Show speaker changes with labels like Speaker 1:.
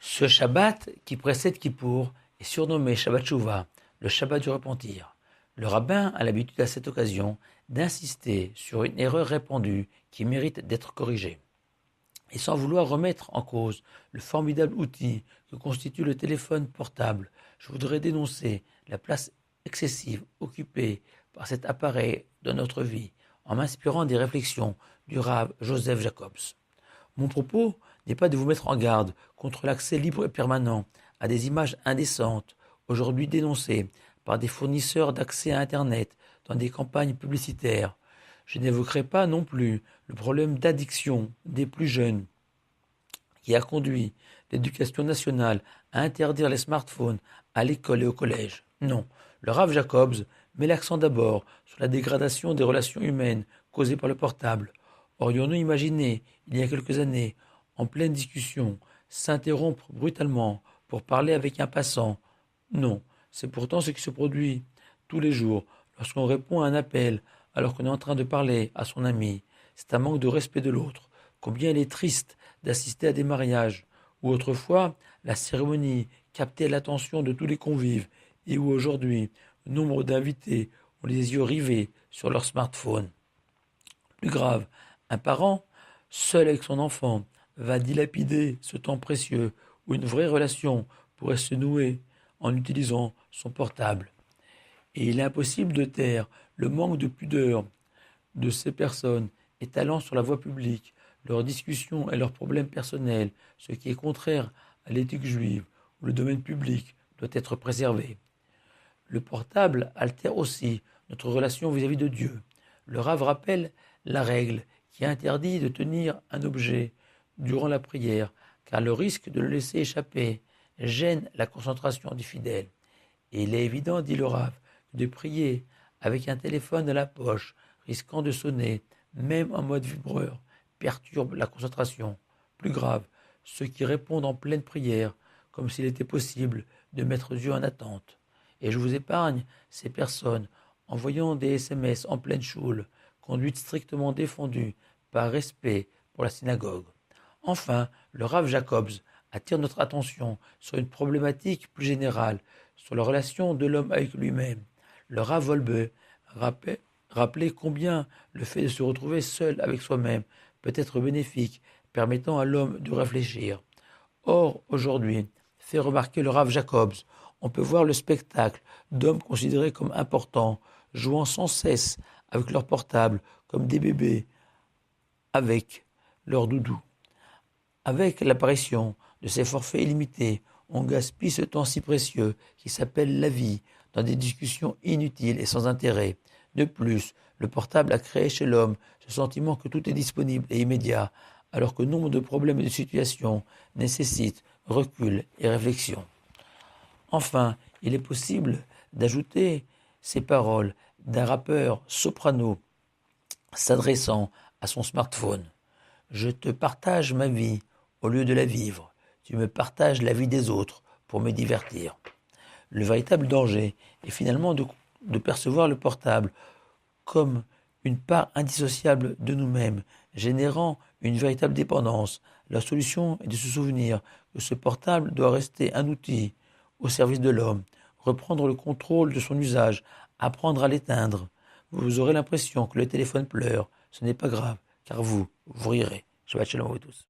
Speaker 1: Ce Shabbat qui précède Kippour est surnommé Shabbat Shuvah, le Shabbat du repentir. Le rabbin a l'habitude à cette occasion d'insister sur une erreur répandue qui mérite d'être corrigée. Et sans vouloir remettre en cause le formidable outil que constitue le téléphone portable, je voudrais dénoncer la place excessive occupée par cet appareil dans notre vie, en m'inspirant des réflexions du Rav Joseph Jacobs. Mon propos n'est pas de vous mettre en garde contre l'accès libre et permanent à des images indécentes, aujourd'hui dénoncées par des fournisseurs d'accès à Internet dans des campagnes publicitaires. Je n'évoquerai pas non plus le problème d'addiction des plus jeunes qui a conduit l'éducation nationale à interdire les smartphones à l'école et au collège. Non, le Rav Jacobs met l'accent d'abord sur la dégradation des relations humaines causées par le portable. Aurions-nous imaginé, il y a quelques années, en pleine discussion, s'interrompre brutalement pour parler avec un passant? Non, c'est pourtant ce qui se produit tous les jours lorsqu'on répond à un appel alors qu'on est en train de parler à son ami. C'est un manque de respect de l'autre. Combien il est triste d'assister à des mariages où autrefois la cérémonie captait l'attention de tous les convives et où aujourd'hui nombre d'invités ont les yeux rivés sur leur smartphone. Plus grave, un parent, seul avec son enfant, va dilapider ce temps précieux où une vraie relation pourrait se nouer en utilisant son portable. Et il est impossible de taire le manque de pudeur de ces personnes étalant sur la voie publique leurs discussions et leurs problèmes personnels, ce qui est contraire à l'éthique juive, où le domaine public doit être préservé. Le portable altère aussi notre relation vis-à-vis de Dieu. Le Rav rappelle la règle qui interdit de tenir un objet durant la prière, car le risque de le laisser échapper gêne la concentration du fidèle. Et il est évident, dit le Rav, que de prier avec un téléphone à la poche, risquant de sonner, même en mode vibreur, perturbe la concentration. Plus grave, ceux qui répondent en pleine prière, comme s'il était possible de mettre Dieu en attente. Et je vous épargne ces personnes envoyant des SMS en pleine choule, conduite strictement défendue par respect pour la synagogue. Enfin, le Rav Jacobs attire notre attention sur une problématique plus générale, sur la relation de l'homme avec lui-même. Le Rav Wolbe rappelait combien le fait de se retrouver seul avec soi-même peut être bénéfique, permettant à l'homme de réfléchir. Or, aujourd'hui, fait remarquer le Rav Jacobs, on peut voir le spectacle d'hommes considérés comme importants, jouant sans cesse avec leur portable comme des bébés avec leur doudou. Avec l'apparition de ces forfaits illimités, on gaspille ce temps si précieux qui s'appelle la vie dans des discussions inutiles et sans intérêt. De plus, le portable a créé chez l'homme ce sentiment que tout est disponible et immédiat, alors que nombre de problèmes et de situations nécessitent recul et réflexion. Enfin, il est possible d'ajouter ces paroles d'un rappeur soprano s'adressant à son smartphone. Je te partage ma vie au lieu de la vivre. Tu me partages la vie des autres pour me divertir. Le véritable danger est finalement de percevoir le portable comme une part indissociable de nous-mêmes, générant une véritable dépendance. La solution est de se souvenir que ce portable doit rester un outil au service de l'homme, reprendre le contrôle de son usage, apprendre à l'éteindre. Vous aurez l'impression que le téléphone pleure. Ce n'est pas grave, car vous rirez. Shabbat shalom à vous tous.